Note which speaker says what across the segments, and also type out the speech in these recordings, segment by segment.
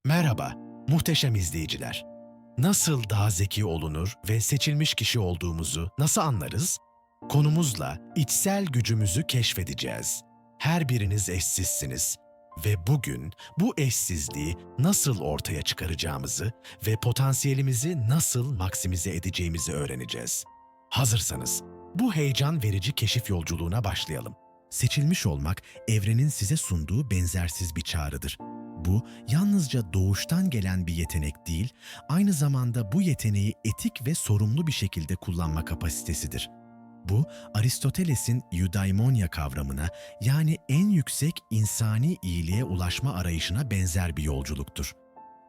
Speaker 1: Merhaba, muhteşem izleyiciler. Nasıl daha zeki olunur ve seçilmiş kişi olduğumuzu nasıl anlarız? Konumuzla içsel gücümüzü keşfedeceğiz. Her biriniz eşsizsiniz ve bugün bu eşsizliği nasıl ortaya çıkaracağımızı ve potansiyelimizi nasıl maksimize edeceğimizi öğreneceğiz. Hazırsanız bu heyecan verici keşif yolculuğuna başlayalım. Seçilmiş olmak evrenin size sunduğu benzersiz bir çağrıdır. Bu yalnızca doğuştan gelen bir yetenek değil, aynı zamanda bu yeteneği etik ve sorumlu bir şekilde kullanma kapasitesidir. Bu, Aristoteles'in eudaimonia kavramına, yani en yüksek insani iyiliğe ulaşma arayışına benzer bir yolculuktur.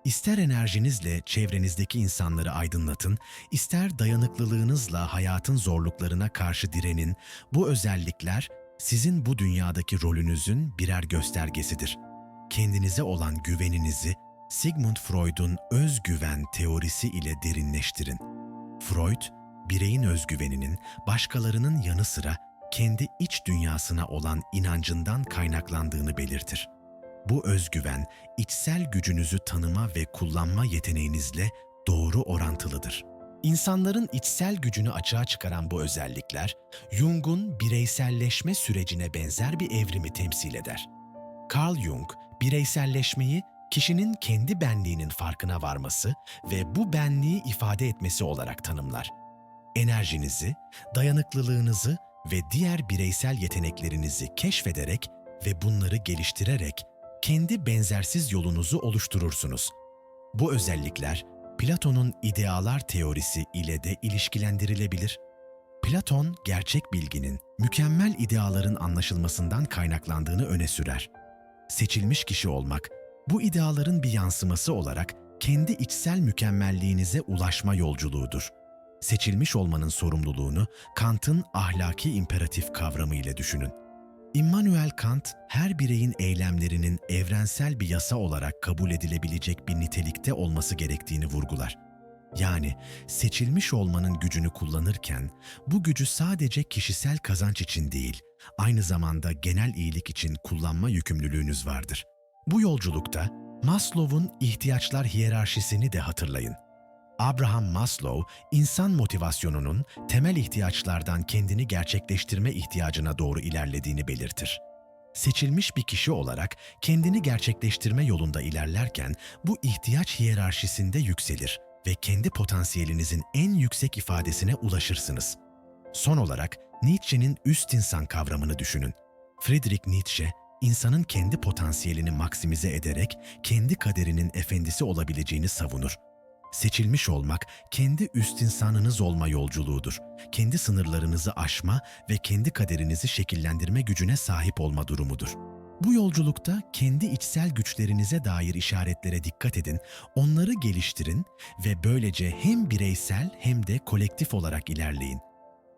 Speaker 1: İster enerjinizle çevrenizdeki insanları aydınlatın, ister dayanıklılığınızla hayatın zorluklarına karşı direnin, bu özellikler sizin bu dünyadaki rolünüzün birer göstergesidir. Kendinize olan güveninizi Sigmund Freud'un özgüven teorisi ile derinleştirin. Freud, bireyin özgüveninin başkalarının yanı sıra kendi iç dünyasına olan inancından kaynaklandığını belirtir. Bu özgüven, içsel gücünüzü tanıma ve kullanma yeteneğinizle doğru orantılıdır. İnsanların içsel gücünü açığa çıkaran bu özellikler, Jung'un bireyselleşme sürecine benzer bir evrimi temsil eder. Carl Jung, bireyselleşmeyi kişinin kendi benliğinin farkına varması ve bu benliği ifade etmesi olarak tanımlar. Enerjinizi, dayanıklılığınızı ve diğer bireysel yeteneklerinizi keşfederek ve bunları geliştirerek kendi benzersiz yolunuzu oluşturursunuz. Bu özellikler Platon'un idealar teorisi ile de ilişkilendirilebilir. Platon, gerçek bilginin, mükemmel ideaların anlaşılmasından kaynaklandığını öne sürer. Seçilmiş kişi olmak, bu ideaların bir yansıması olarak kendi içsel mükemmelliğinize ulaşma yolculuğudur. Seçilmiş olmanın sorumluluğunu Kant'ın ahlaki imperatif kavramı ile düşünün. Immanuel Kant, her bireyin eylemlerinin evrensel bir yasa olarak kabul edilebilecek bir nitelikte olması gerektiğini vurgular. Yani seçilmiş olmanın gücünü kullanırken, bu gücü sadece kişisel kazanç için değil, aynı zamanda genel iyilik için kullanma yükümlülüğünüz vardır. Bu yolculukta Maslow'un ihtiyaçlar hiyerarşisini de hatırlayın. Abraham Maslow, insan motivasyonunun temel ihtiyaçlardan kendini gerçekleştirme ihtiyacına doğru ilerlediğini belirtir. Seçilmiş bir kişi olarak kendini gerçekleştirme yolunda ilerlerken bu ihtiyaç hiyerarşisinde yükselir ve kendi potansiyelinizin en yüksek ifadesine ulaşırsınız. Son olarak Nietzsche'nin üst insan kavramını düşünün. Friedrich Nietzsche, insanın kendi potansiyelini maksimize ederek kendi kaderinin efendisi olabileceğini savunur. Seçilmiş olmak, kendi üst insanınız olma yolculuğudur. Kendi sınırlarınızı aşma ve kendi kaderinizi şekillendirme gücüne sahip olma durumudur. Bu yolculukta kendi içsel güçlerinize dair işaretlere dikkat edin, onları geliştirin ve böylece hem bireysel hem de kolektif olarak ilerleyin.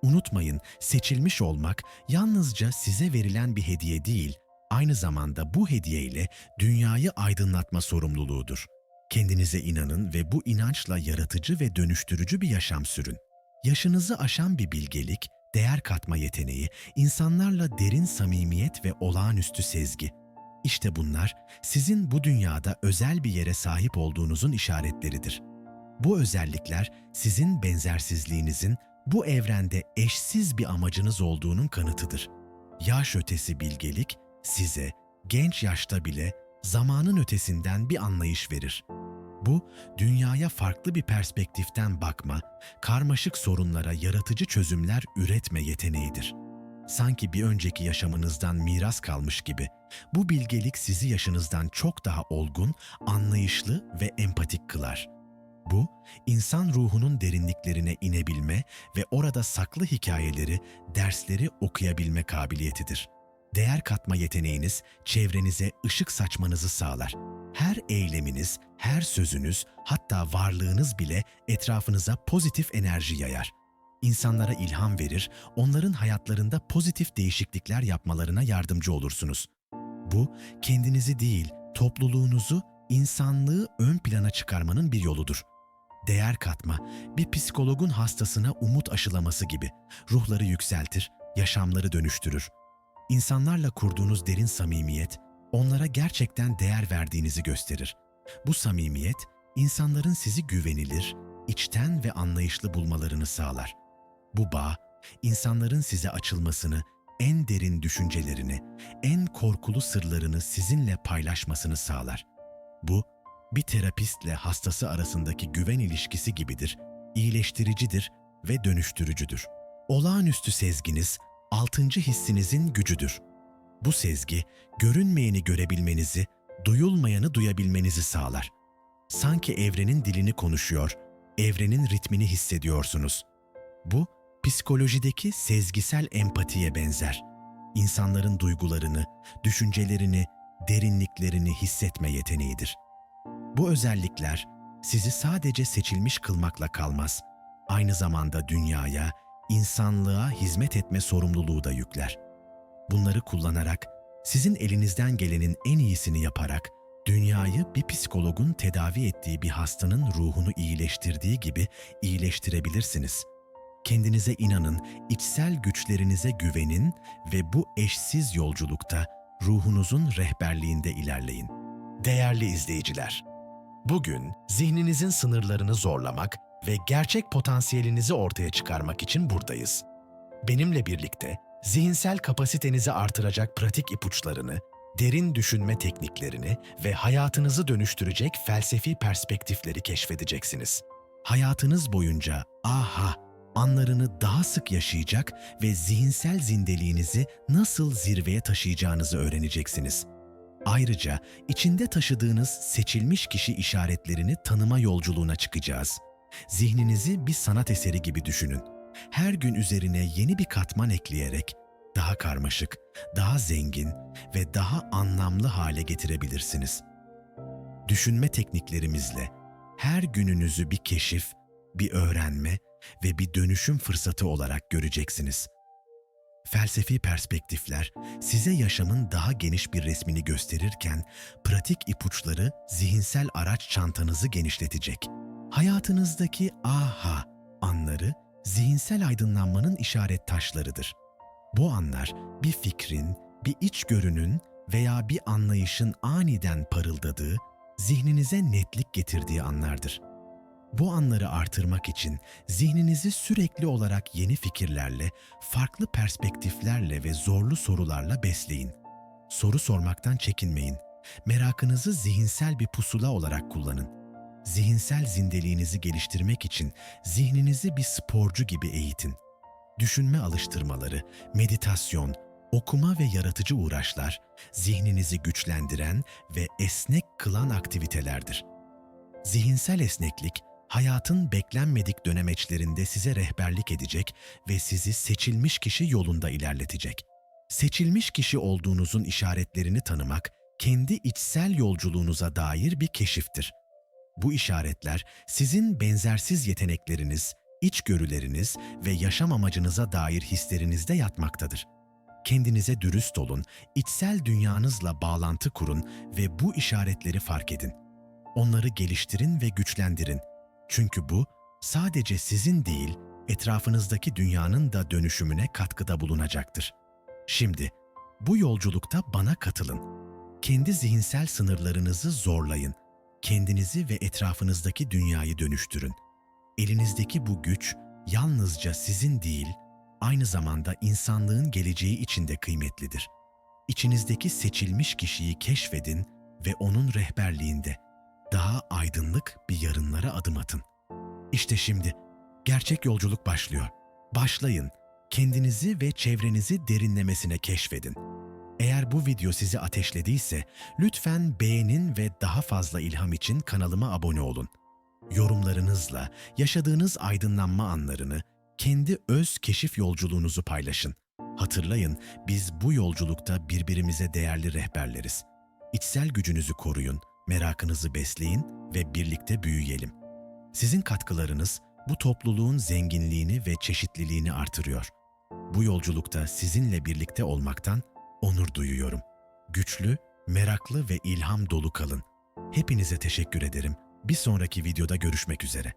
Speaker 1: Unutmayın, seçilmiş olmak yalnızca size verilen bir hediye değil, aynı zamanda bu hediye ile dünyayı aydınlatma sorumluluğudur. Kendinize inanın ve bu inançla yaratıcı ve dönüştürücü bir yaşam sürün. Yaşınızı aşan bir bilgelik, değer katma yeteneği, insanlarla derin samimiyet ve olağanüstü sezgi. İşte bunlar sizin bu dünyada özel bir yere sahip olduğunuzun işaretleridir. Bu özellikler sizin benzersizliğinizin bu evrende eşsiz bir amacınız olduğunun kanıtıdır. Yaş ötesi bilgelik size genç yaşta bile zamanın ötesinden bir anlayış verir. Bu, dünyaya farklı bir perspektiften bakma, karmaşık sorunlara yaratıcı çözümler üretme yeteneğidir. Sanki bir önceki yaşamınızdan miras kalmış gibi, bu bilgelik sizi yaşınızdan çok daha olgun, anlayışlı ve empatik kılar. Bu, insan ruhunun derinliklerine inebilme ve orada saklı hikayeleri, dersleri okuyabilme kabiliyetidir. Değer katma yeteneğiniz çevrenize ışık saçmanızı sağlar. Her eyleminiz, her sözünüz, hatta varlığınız bile etrafınıza pozitif enerji yayar. İnsanlara ilham verir, onların hayatlarında pozitif değişiklikler yapmalarına yardımcı olursunuz. Bu, kendinizi değil, topluluğunuzu, insanlığı ön plana çıkarmanın bir yoludur. Değer katma, bir psikologun hastasına umut aşılaması gibi ruhları yükseltir, yaşamları dönüştürür. İnsanlarla kurduğunuz derin samimiyet, onlara gerçekten değer verdiğinizi gösterir. Bu samimiyet, insanların sizi güvenilir, içten ve anlayışlı bulmalarını sağlar. Bu bağ, insanların size açılmasını, en derin düşüncelerini, en korkulu sırlarını sizinle paylaşmasını sağlar. Bu, bir terapistle hastası arasındaki güven ilişkisi gibidir, iyileştiricidir ve dönüştürücüdür. Olağanüstü sezginiz, altıncı hissinizin gücüdür. Bu sezgi, görünmeyeni görebilmenizi, duyulmayanı duyabilmenizi sağlar. Sanki evrenin dilini konuşuyor, evrenin ritmini hissediyorsunuz. Bu, psikolojideki sezgisel empatiye benzer. İnsanların duygularını, düşüncelerini, derinliklerini hissetme yeteneğidir. Bu özellikler sizi sadece seçilmiş kılmakla kalmaz, aynı zamanda dünyaya, insanlığa hizmet etme sorumluluğu da yükler. Bunları kullanarak, sizin elinizden gelenin en iyisini yaparak, dünyayı bir psikologun tedavi ettiği bir hastanın ruhunu iyileştirdiği gibi iyileştirebilirsiniz. Kendinize inanın, içsel güçlerinize güvenin ve bu eşsiz yolculukta ruhunuzun rehberliğinde ilerleyin. Değerli izleyiciler, bugün zihninizin sınırlarını zorlamak ve gerçek potansiyelinizi ortaya çıkarmak için buradayız. Benimle birlikte zihinsel kapasitenizi artıracak pratik ipuçlarını, derin düşünme tekniklerini ve hayatınızı dönüştürecek felsefi perspektifleri keşfedeceksiniz. Hayatınız boyunca aha anlarını daha sık yaşayacak ve zihinsel zindeliğinizi nasıl zirveye taşıyacağınızı öğreneceksiniz. Ayrıca içinde taşıdığınız seçilmiş kişi işaretlerini tanıma yolculuğuna çıkacağız. Zihninizi bir sanat eseri gibi düşünün. Her gün üzerine yeni bir katman ekleyerek daha karmaşık, daha zengin ve daha anlamlı hale getirebilirsiniz. Düşünme tekniklerimizle her gününüzü bir keşif, bir öğrenme ve bir dönüşüm fırsatı olarak göreceksiniz. Felsefi perspektifler size yaşamın daha geniş bir resmini gösterirken, pratik ipuçları zihinsel araç çantanızı genişletecek. Hayatınızdaki aha anları zihinsel aydınlanmanın işaret taşlarıdır. Bu anlar bir fikrin, bir içgörünün veya bir anlayışın aniden parıldadığı, zihninize netlik getirdiği anlardır. Bu anları artırmak için zihninizi sürekli olarak yeni fikirlerle, farklı perspektiflerle ve zorlu sorularla besleyin. Soru sormaktan çekinmeyin. Merakınızı zihinsel bir pusula olarak kullanın. Zihinsel zindeliğinizi geliştirmek için zihninizi bir sporcu gibi eğitin. Düşünme alıştırmaları, meditasyon, okuma ve yaratıcı uğraşlar, zihninizi güçlendiren ve esnek kılan aktivitelerdir. Zihinsel esneklik, hayatın beklenmedik dönemeçlerinde size rehberlik edecek ve sizi seçilmiş kişi yolunda ilerletecek. Seçilmiş kişi olduğunuzun işaretlerini tanımak, kendi içsel yolculuğunuza dair bir keşiftir. Bu işaretler sizin benzersiz yetenekleriniz, içgörüleriniz ve yaşam amacınıza dair hislerinizde yatmaktadır. Kendinize dürüst olun, içsel dünyanızla bağlantı kurun ve bu işaretleri fark edin. Onları geliştirin ve güçlendirin. Çünkü bu sadece sizin değil, etrafınızdaki dünyanın da dönüşümüne katkıda bulunacaktır. Şimdi bu yolculukta bana katılın. Kendi zihinsel sınırlarınızı zorlayın. Kendinizi ve etrafınızdaki dünyayı dönüştürün. Elinizdeki bu güç yalnızca sizin değil, aynı zamanda insanlığın geleceği için de kıymetlidir. İçinizdeki seçilmiş kişiyi keşfedin ve onun rehberliğinde daha aydınlık bir yarınlara adım atın. İşte şimdi gerçek yolculuk başlıyor. Başlayın, kendinizi ve çevrenizi derinlemesine keşfedin. Eğer bu video sizi ateşlediyse lütfen beğenin ve daha fazla ilham için kanalıma abone olun. Yorumlarınızla yaşadığınız aydınlanma anlarını, kendi öz keşif yolculuğunuzu paylaşın. Hatırlayın, biz bu yolculukta birbirimize değerli rehberleriz. İçsel gücünüzü koruyun, merakınızı besleyin ve birlikte büyüyelim. Sizin katkılarınız bu topluluğun zenginliğini ve çeşitliliğini artırıyor. Bu yolculukta sizinle birlikte olmaktan onur duyuyorum. Güçlü, meraklı ve ilham dolu kalın. Hepinize teşekkür ederim. Bir sonraki videoda görüşmek üzere.